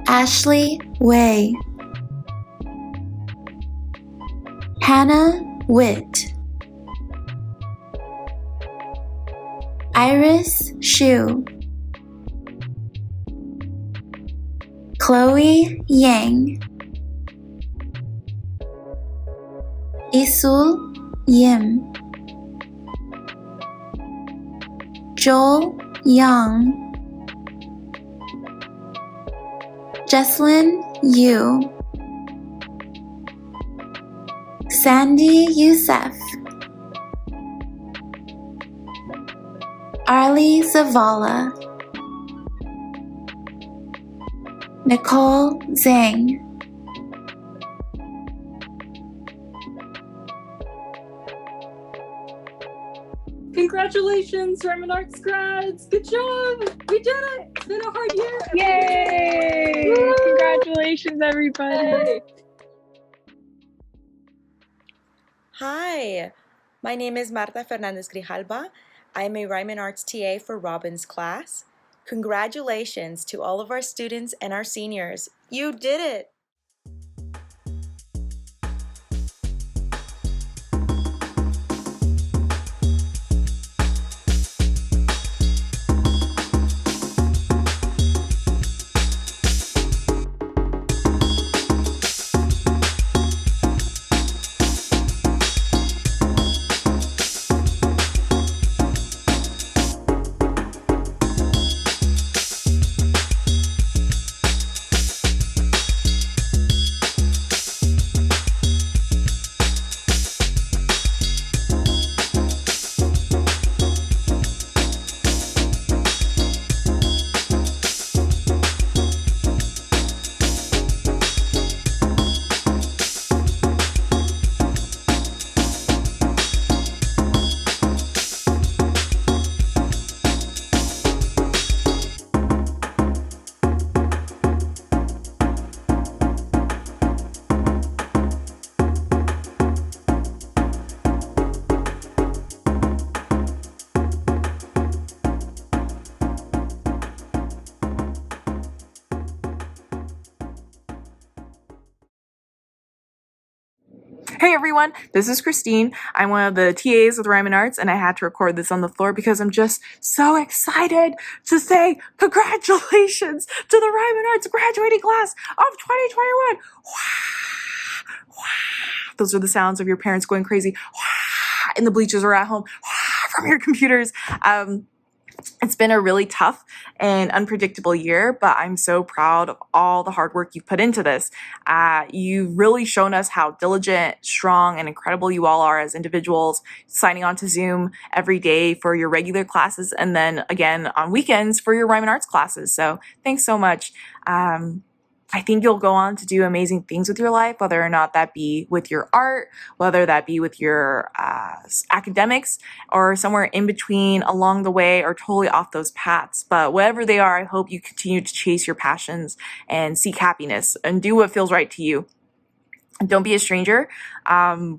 Ashley Wei, Hannah Witt, Iris Shu, Chloe Yang, Isul Yim, Joel Young, Jesslyn Yu, Sandy Youssef, Arlie Zavala, Nicole Zhang, Congratulations, Ryman Arts grads! Good job! We did it! It's been a hard year. Yay! Woo! Congratulations, everybody. Yay! Hi, my name is Marta Fernandez Grijalba. I'm a Ryman Arts TA for Robin's class. Congratulations to all of our students and our seniors. You did it! Hey everyone, this is Christine. I'm one of the TAs with Ryman Arts, and I had to record this on the floor because I'm just so excited to say congratulations to the Ryman Arts graduating class of 2021. Those are the sounds of your parents going crazy in the bleachers or at home from your computers. It's been a really tough and unpredictable year, but I'm so proud of all the hard work you've put into this. You've really shown us how diligent, strong, and incredible you all are as individuals, signing on to Zoom every day for your regular classes and then again on weekends for your Ryman Arts classes. So thanks so much. I think you'll go on to do amazing things with your life, whether or not that be with your art, whether that be with your academics, or somewhere in between along the way or totally off those paths. But whatever they are, I hope you continue to chase your passions and seek happiness and do what feels right to you. Don't be a stranger.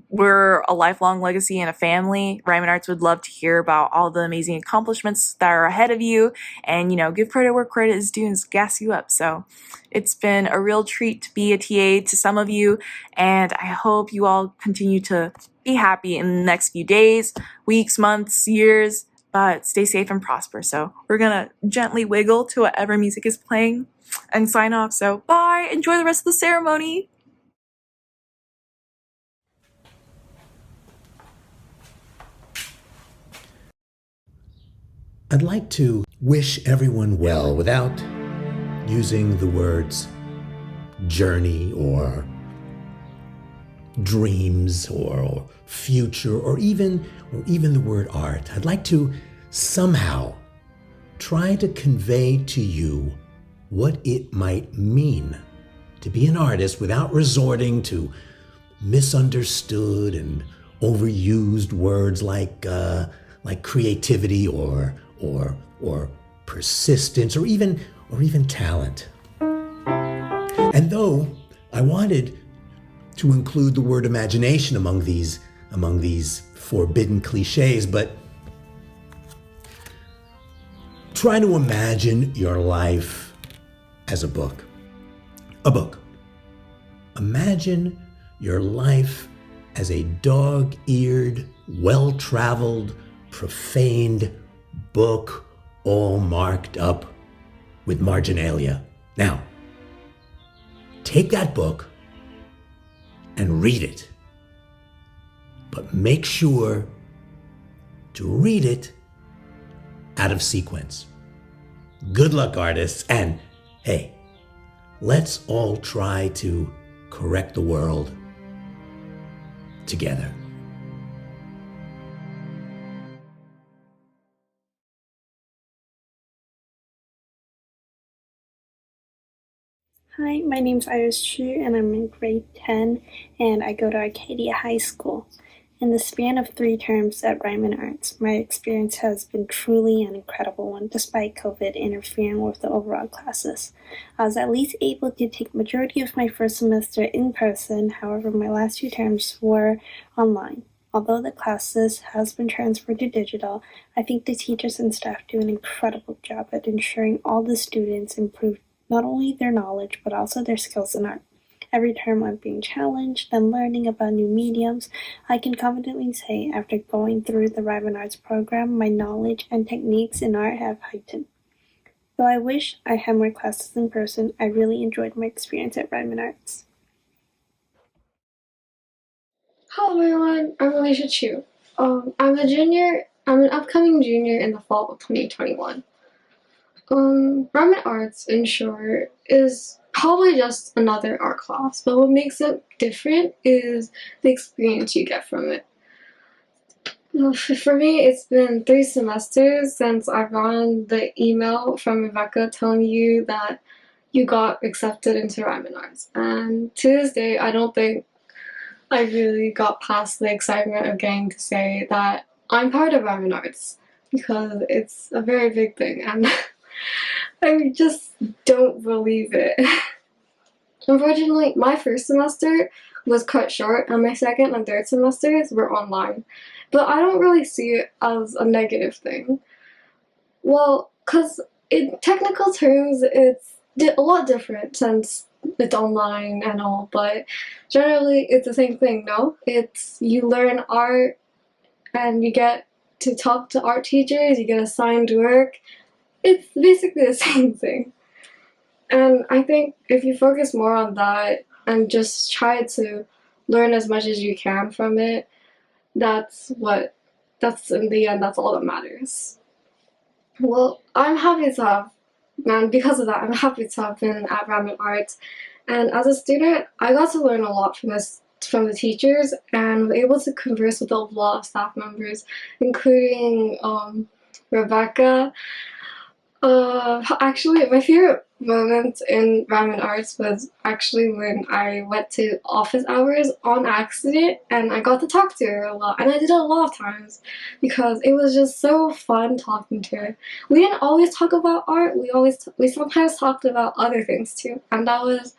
We're a lifelong legacy and a family. Ryman Arts would love to hear about all the amazing accomplishments that are ahead of you and, give credit where credit is due and gas you up. So it's been a real treat to be a TA to some of you, and I hope you all continue to be happy in the next few days, weeks, months, years, but stay safe and prosper. So we're gonna gently wiggle to whatever music is playing and sign off. So bye, enjoy the rest of the ceremony. I'd like to wish everyone well without using the words journey or dreams or future or even the word art. I'd like to somehow try to convey to you what it might mean to be an artist without resorting to misunderstood and overused words like creativity or persistence or even talent. And though I wanted to include the word imagination among these forbidden cliches, but try to imagine your life as a book. A book. Imagine your life as a dog-eared, well-traveled, profaned book, all marked up with marginalia. Now, take that book and read it. But make sure to read it out of sequence. Good luck, artists, and hey, let's all try to correct the world together. Hi, my name's Iris Chu and I'm in grade 10 and I go to Arcadia High School. In the span of 3 terms at Ryman Arts, my experience has been truly an incredible one despite COVID interfering with the overall classes. I was at least able to take majority of my first semester in person, however my last 2 terms were online. Although the classes has been transferred to digital, I think the teachers and staff do an incredible job at ensuring all the students improve not only their knowledge, but also their skills in art. Every term I'm being challenged and learning about new mediums. I can confidently say after going through the Ryman Arts program, my knowledge and techniques in art have heightened. Though I wish I had more classes in person, I really enjoyed my experience at Ryman Arts. Hello everyone, I'm Alicia Chu. I'm an upcoming junior in the fall of 2021. Ryman Arts, in short, is probably just another art class, but what makes it different is the experience you get from it. For me, it's been 3 semesters since I've gotten the email from Rebecca telling you that you got accepted into Ryman Arts. And to this day, I don't think I really got past the excitement of getting to say that I'm part of Ryman Arts, because it's a very big thing and I just don't believe it. Unfortunately, my first semester was cut short and my second and third semesters were online, but I don't really see it as a negative thing. Well, because in technical terms, it's a lot different since it's online and all, but generally it's the same thing, no? It's you learn art and you get to talk to art teachers, you get assigned work. It's basically the same thing. And I think if you focus more on that and just try to learn as much as you can from it, that's in the end, that's all that matters. Well, I'm happy to have, and because of that, I'm happy to have been at Ryman Arts. And as a student, I got to learn a lot from the teachers and was able to converse with a lot of staff members, including Rebecca. Actually, my favorite moment in Ryman Arts was actually when I went to office hours on accident and I got to talk to her a lot. And I did it a lot of times because it was just so fun talking to her. We didn't always talk about art, we sometimes talked about other things too. And that was,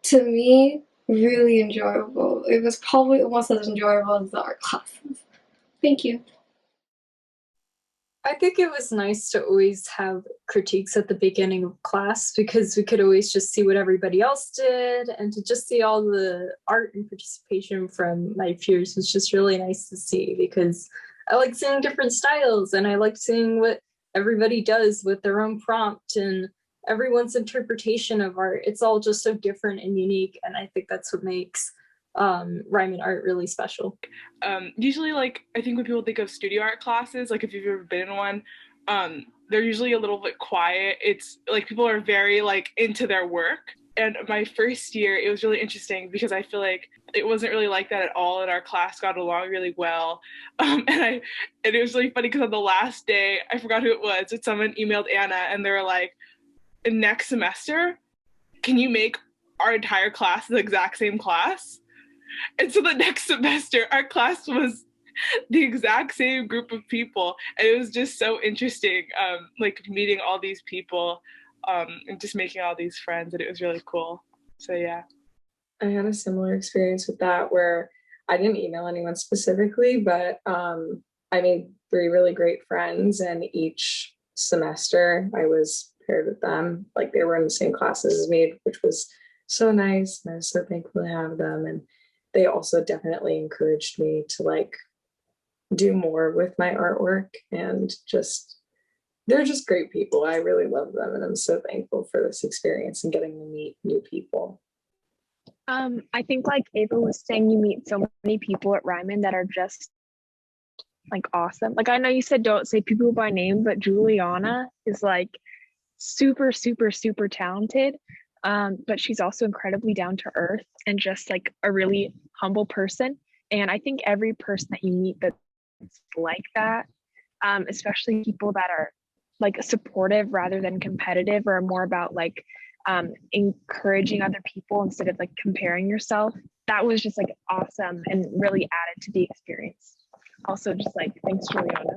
to me, really enjoyable. It was probably almost as enjoyable as the art classes. Thank you. I think it was nice to always have critiques at the beginning of class because we could always just see what everybody else did, and to just see all the art and participation from my peers was just really nice to see, because I like seeing different styles and I like seeing what everybody does with their own prompt and everyone's interpretation of art. It's all just so different and unique, and I think that's what makes Ryman art really special. Usually, like, I think when people think of studio art classes, like if you've ever been in one, they're usually a little bit quiet. It's like people are very like into their work. And my first year, it was really interesting because I feel like it wasn't really like that at all, and our class got along really well. And it was really funny because on the last day, I forgot who it was, but someone emailed Anna and they were like, next semester, can you make our entire class the exact same class? And so the next semester, our class was the exact same group of people. And it was just so interesting, like meeting all these people and just making all these friends. And it was really cool. So, yeah. I had a similar experience with that where I didn't email anyone specifically, but I made 3 really great friends. And each semester I was paired with them. Like they were in the same classes as me, which was so nice. And I was so thankful to have them. And they also definitely encouraged me to like do more with my artwork, and they're just great people. I really love them, and I'm so thankful for this experience and getting to meet new people. I think like Ava was saying, you meet so many people at Ryman that are just like awesome. Like I know you said don't say people by name, but Juliana is like super, super, super talented. But she's also incredibly down to earth and just like a really humble person. And I think every person that you meet that's like that, especially people that are like supportive rather than competitive, or more about like encouraging other people instead of like comparing yourself, that was just like awesome and really added to the experience. Also just like, thanks Juliana.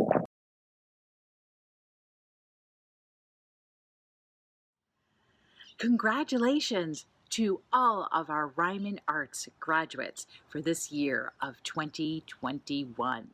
Congratulations to all of our Ryman Arts graduates for this year of 2021.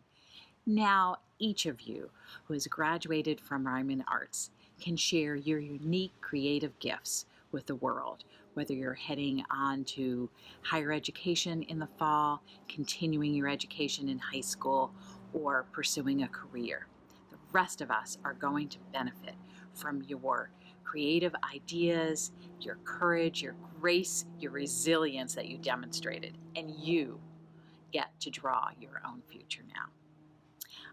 Now, each of you who has graduated from Ryman Arts can share your unique creative gifts with the world, whether you're heading on to higher education in the fall, continuing your education in high school, or pursuing a career. The rest of us are going to benefit from your creative ideas, your courage, your grace, your resilience that you demonstrated, and you get to draw your own future now.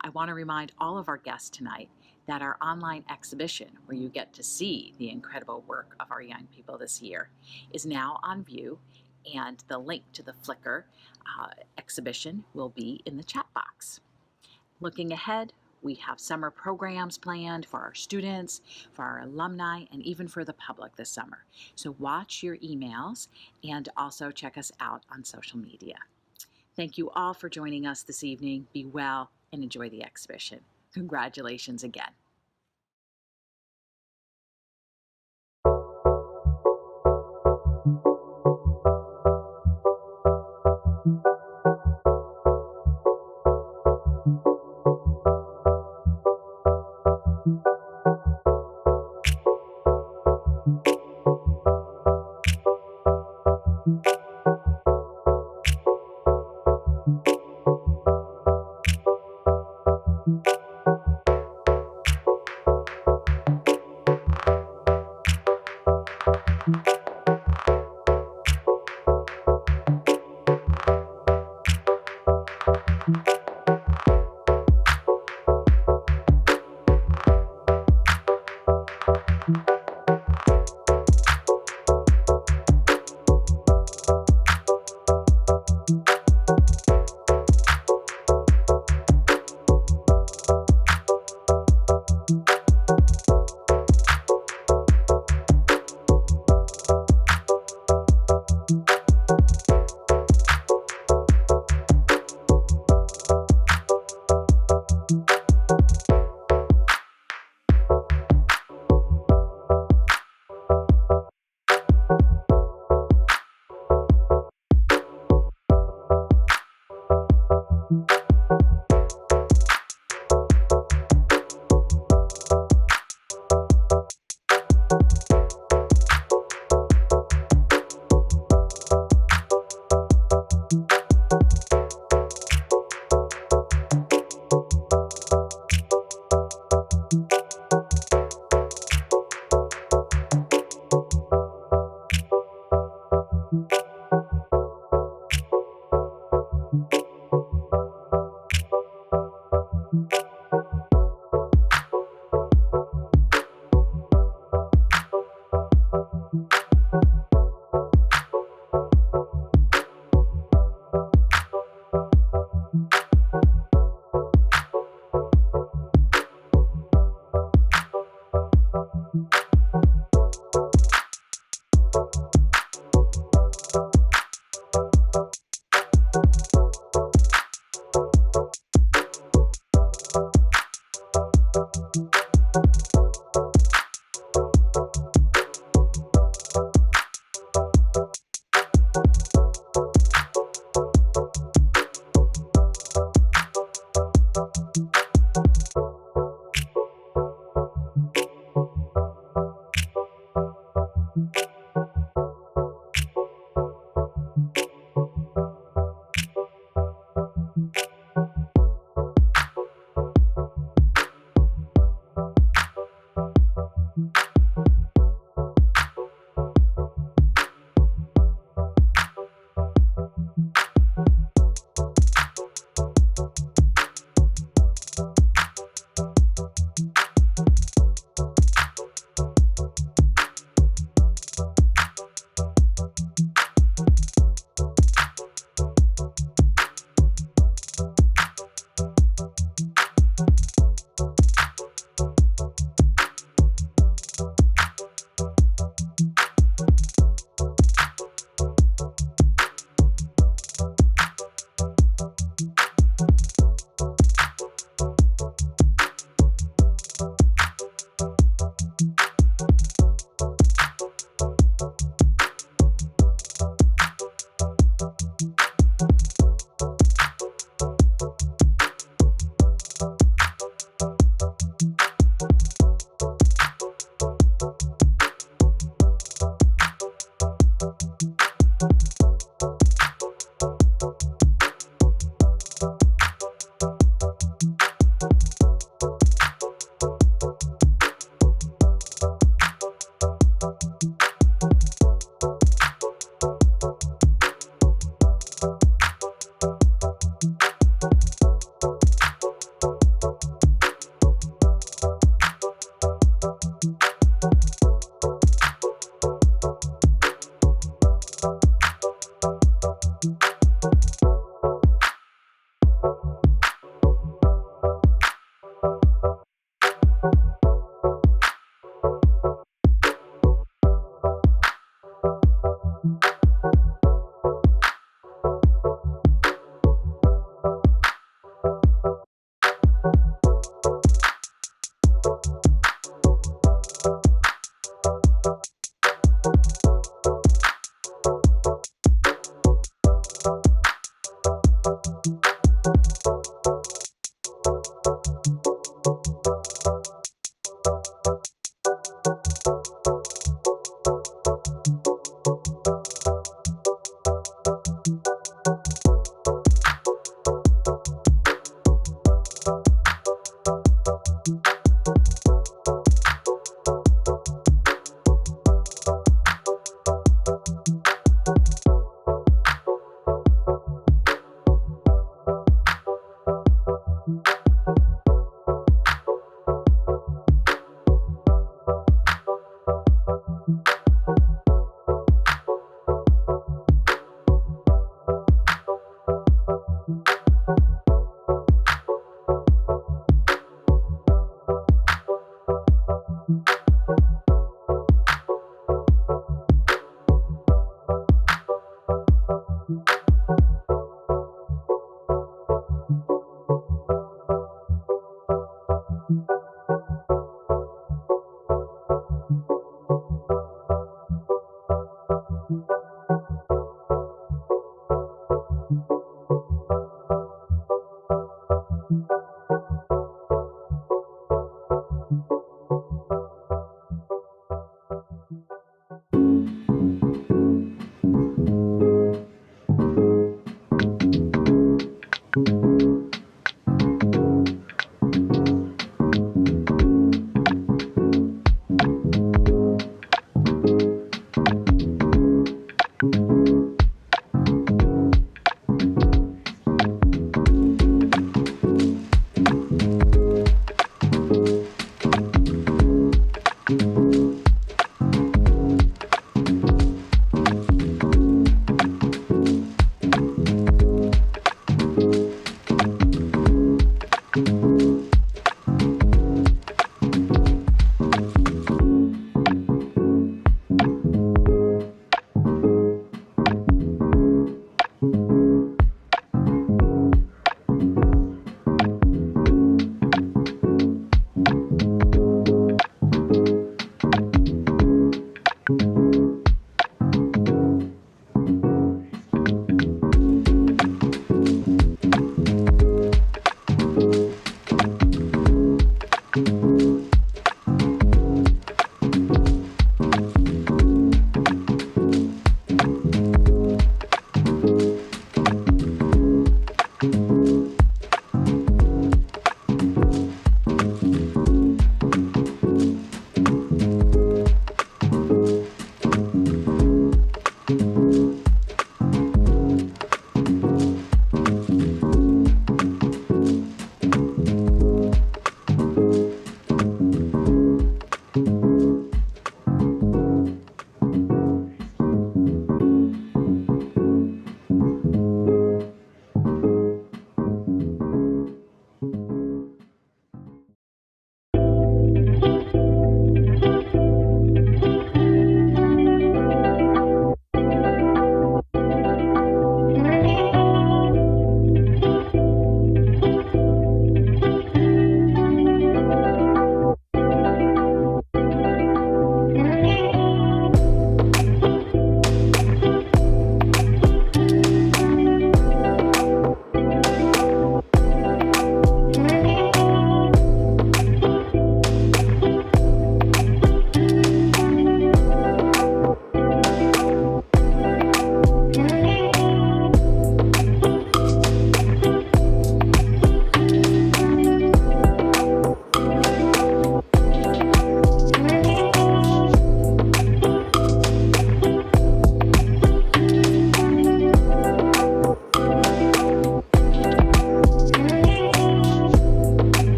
I want to remind all of our guests tonight that our online exhibition, where you get to see the incredible work of our young people this year, is now on view, and the link to the Flickr exhibition will be in the chat box. Looking ahead, we have summer programs planned for our students, for our alumni, and even for the public this summer. So watch your emails and also check us out on social media. Thank you all for joining us this evening. Be well and enjoy the exhibition. Congratulations again.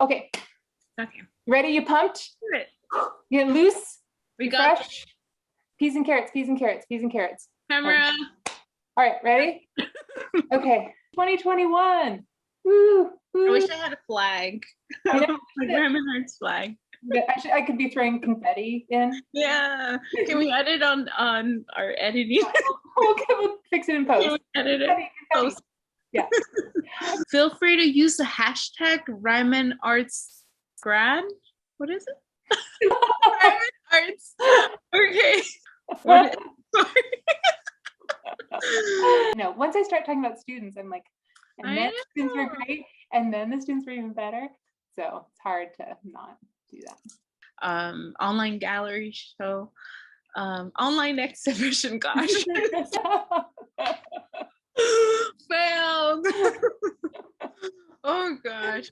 Okay. Okay. Ready? You pumped? Do it. Get loose. We got fresh. Peas and carrots, peas and carrots, peas and carrots. Camera. All right, ready? Okay. 2021. Woo, woo. I wish I had a flag. I know. Like Ryman Arts flag. I could be throwing confetti in. Yeah. Can we edit on our editing? We'll fix it in post. Can we edit it? Post. Yeah. Feel free to use the hashtag Ryman Arts Grad. What is it? Ryman Arts. Okay. No, once I start talking about students, I'm like, and then the students were great, and then the students were even better. So it's hard to not do that. Online gallery show, online exhibition. Gosh, failed. Oh gosh.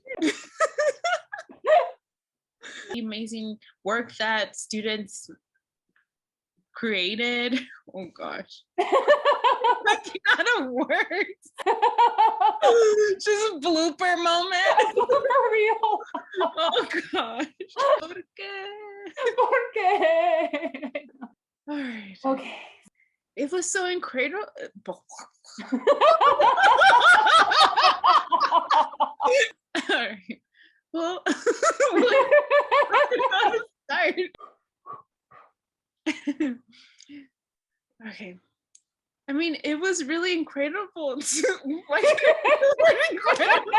The amazing work that students created. Oh gosh. That's not a word. Just a blooper moment. For real. Oh gosh. Okay. All right. Okay. It was so incredible. All right. Well, start. Okay. I mean, it was really incredible. Like, incredible.